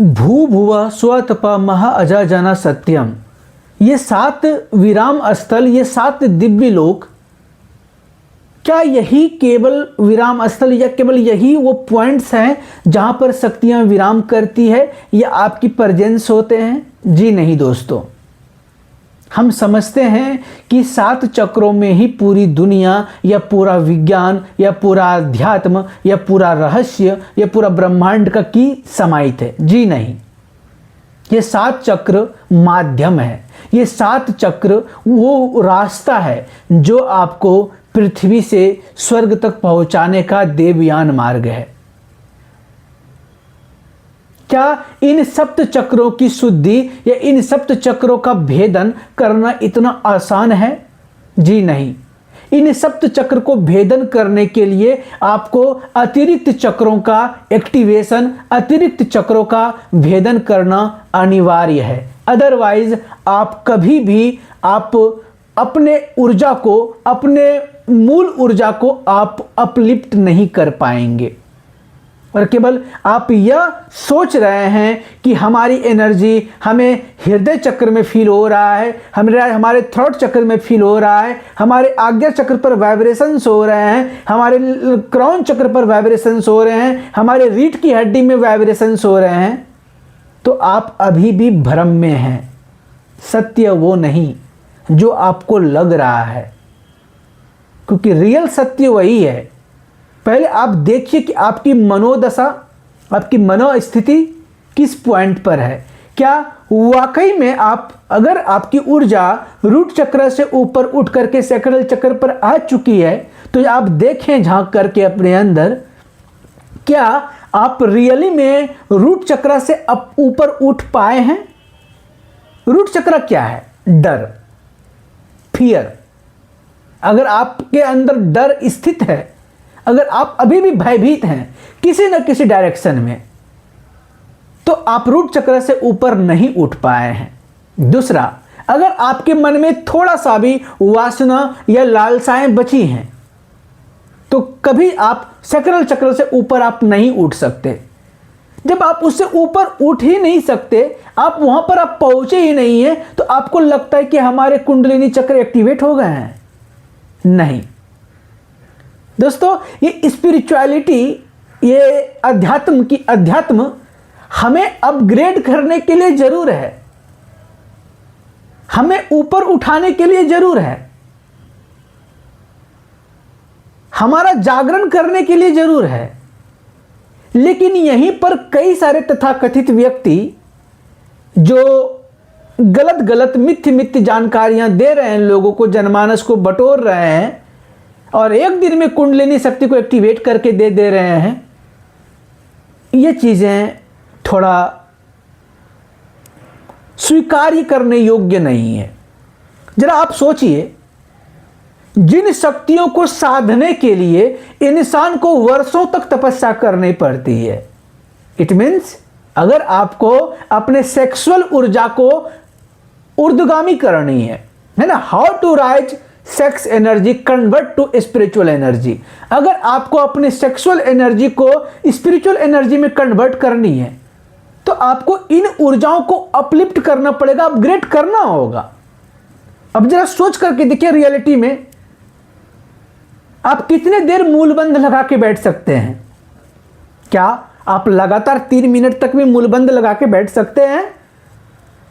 भू भुवः स्वतपः महा अजाजना सत्यम, ये 7 विराम स्थल, ये 7 दिव्य लोक, क्या यही केवल विराम स्थल या केवल यही वो पॉइंट्स हैं जहां पर शक्तियां विराम करती है या आपकी प्रेजेंस होते हैं? जी नहीं दोस्तों, हम समझते हैं कि 7 चक्रों में ही पूरी दुनिया या पूरा विज्ञान या पूरा अध्यात्म या पूरा रहस्य या पूरा ब्रह्मांड का की समाहित है। जी नहीं, ये 7 चक्र माध्यम है, ये 7 चक्र वो रास्ता है जो आपको पृथ्वी से स्वर्ग तक पहुंचाने का देवयान मार्ग है। क्या इन सप्त चक्रों की शुद्धि या इन सप्त चक्रों का भेदन करना इतना आसान है? जी नहीं, इन सप्त चक्र को भेदन करने के लिए आपको अतिरिक्त चक्रों का एक्टिवेशन, अतिरिक्त चक्रों का भेदन करना अनिवार्य है। अदरवाइज आप कभी भी आप अपने ऊर्जा को, अपने मूल ऊर्जा को आप अपलिफ्ट नहीं कर पाएंगे और केवल आप यह सोच रहे हैं कि हमारी एनर्जी हमें हृदय चक्र में फील हो रहा है, हमारे थ्रोट चक्र में फील हो रहा है, हमारे आज्ञा चक्र पर वाइब्रेशंस हो रहे हैं, हमारे क्राउन चक्र पर वाइब्रेशंस हो रहे हैं, हमारे रीढ़ की हड्डी में वाइब्रेशंस हो रहे हैं, तो आप अभी भी भ्रम में हैं। सत्य वो नहीं जो आपको लग रहा है, क्योंकि रियल सत्य वही है। पहले आप देखिए कि आपकी मनोदशा, आपकी मनोस्थिति किस पॉइंट पर है। क्या वाकई में आप, अगर आपकी ऊर्जा रूट चक्र से ऊपर उठ करके सैक्रल चक्र पर आ चुकी है, तो आप देखें झांक करके अपने अंदर, क्या आप रियली में रूट चक्र से अब ऊपर उठ पाए हैं? रूट चक्र क्या है? डर, फियर। अगर आपके अंदर डर स्थित है, अगर आप अभी भी भयभीत हैं किसी न किसी डायरेक्शन में, तो आप रूट चक्र से ऊपर नहीं उठ पाए हैं। दूसरा, अगर आपके मन में थोड़ा सा भी वासना या लालसाएं बची हैं, तो कभी आप सैक्रल चक्र से ऊपर आप नहीं उठ सकते। जब आप उससे ऊपर उठ ही नहीं सकते, आप वहां पर आप पहुंचे ही नहीं है, तो आपको लगता है कि हमारे कुंडलिनी चक्र एक्टिवेट हो गए हैं। नहीं दोस्तों, ये स्पिरिचुअलिटी, ये अध्यात्म हमें अपग्रेड करने के लिए जरूर है, हमें ऊपर उठाने के लिए जरूर है, हमारा जागरण करने के लिए जरूर है। लेकिन यहीं पर कई सारे तथाकथित व्यक्ति जो गलत मिथ्य जानकारियां दे रहे हैं, लोगों को, जनमानस को बटोर रहे हैं और एक दिन में कुंडलिनी शक्ति को एक्टिवेट करके दे रहे हैं, ये चीजें थोड़ा स्वीकार्य करने योग्य नहीं है। जरा आप सोचिए, जिन शक्तियों को साधने के लिए इंसान को वर्षों तक तपस्या करनी पड़ती है, इट मीन्स अगर आपको अपने सेक्सुअल ऊर्जा को ऊर्ध्वगामी करनी है ना, how to raise sex energy convert to spiritual energy, अगर आपको अपने सेक्सुअल एनर्जी को स्पिरिचुअल एनर्जी में कन्वर्ट करनी है, तो आपको इन ऊर्जाओं को अपलिफ्ट करना पड़ेगा, अपग्रेड करना होगा। अब जरा सोच करके देखिए, रियलिटी में आप कितने देर मूलबंध लगा के बैठ सकते हैं? क्या आप लगातार 3 मिनट तक भी मूलबंध लगा के बैठ सकते हैं?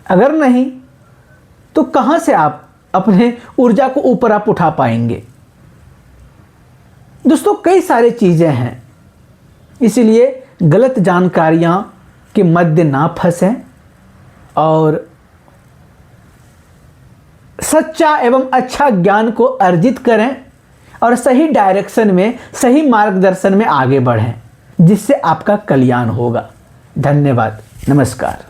अगर नहीं, तो कहां से आप अपने ऊर्जा को ऊपर आप उठा पाएंगे? दोस्तों, कई सारी चीजें हैं, इसीलिए गलत जानकारियां के मध्य ना फंसें और सच्चा एवं अच्छा ज्ञान को अर्जित करें और सही डायरेक्शन में, सही मार्गदर्शन में आगे बढ़ें, जिससे आपका कल्याण होगा। धन्यवाद, नमस्कार।